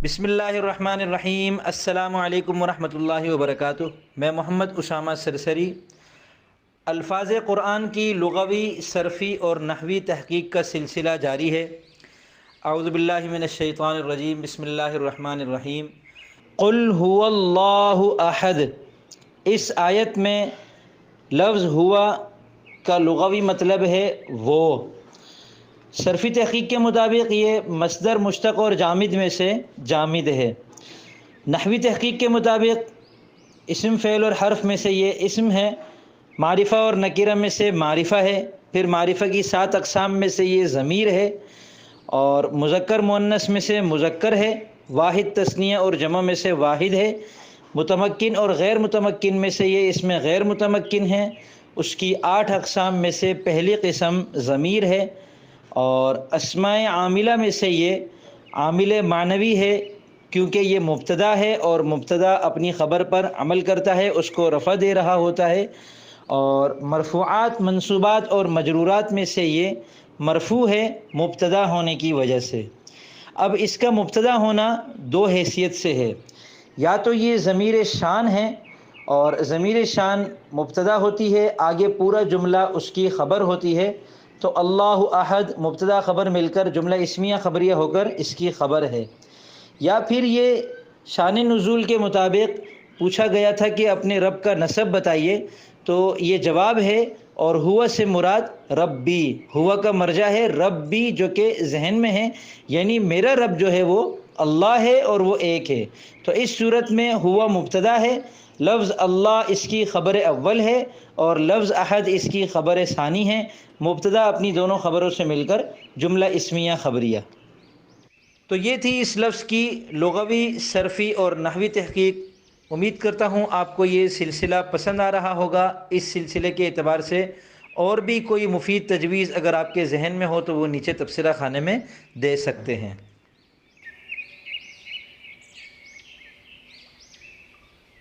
بسم اللہ الرحمن الرحیم۔ السلام علیکم ورحمۃ اللہ وبرکاتہ۔ میں محمد اسامہ سرسری الفاظ قرآن کی لغوی، صرفی اور نحوی تحقیق کا سلسلہ جاری ہے۔ اعوذ باللہ من الشیطان الرجیم، بسم اللہ الرحمن الرحیم۔ قل هو اللہ احد، اس آیت میں لفظ ہوا کا لغوی مطلب ہے وہ۔ صرفی تحقیق کے مطابق یہ مصدر مشتق اور جامد میں سے جامد ہے۔ نحوی تحقیق کے مطابق اسم، فعل اور حرف میں سے یہ اسم ہے، معرفہ اور نکرہ میں سے معرفہ ہے، پھر معرفہ کی 7 اقسام میں سے یہ ضمیر ہے، اور مذکر مؤنث میں سے مذکر ہے، واحد تثنیہ اور جمع میں سے واحد ہے، متمکن اور غیر متمکن میں سے یہ اس میں غیر متمکن ہے، اس کی 8 اقسام میں سے پہلی قسم ضمیر ہے، اور اسماء عاملہ میں سے یہ عامل معنوی ہے، کیونکہ یہ مبتدا ہے اور مبتدا اپنی خبر پر عمل کرتا ہے، اس کو رفع دے رہا ہوتا ہے، اور مرفوعات، منصوبات اور مجرورات میں سے یہ مرفوع ہے مبتدا ہونے کی وجہ سے۔ اب اس کا مبتدا ہونا 2 حیثیت سے ہے، یا تو یہ ضمیر شان ہے، اور ضمیر شان مبتدا ہوتی ہے، آگے پورا جملہ اس کی خبر ہوتی ہے، تو اللہ احد مبتدا خبر مل کر جملہ اسمیہ خبریہ ہو کر اس کی خبر ہے، یا پھر یہ شان نزول کے مطابق پوچھا گیا تھا کہ اپنے رب کا نسب بتائیے، تو یہ جواب ہے، اور ہوا سے مراد ربی، ہوا کا مرجع ہے ربی جو کہ ذہن میں ہے، یعنی میرا رب جو ہے وہ اللہ ہے اور وہ ایک ہے۔ تو اس صورت میں ہوا مبتدا ہے، لفظ اللہ اس کی خبر اول ہے، اور لفظ احد اس کی خبر ثانی ہے، مبتدا اپنی دونوں خبروں سے مل کر جملہ اسمیہ خبریہ۔ تو یہ تھی اس لفظ کی لغوی، صرفی اور نحوی تحقیق۔ امید کرتا ہوں آپ کو یہ سلسلہ پسند آ رہا ہوگا۔ اس سلسلے کے اعتبار سے اور بھی کوئی مفید تجویز اگر آپ کے ذہن میں ہو تو وہ نیچے تبصرہ خانے میں دے سکتے ہیں۔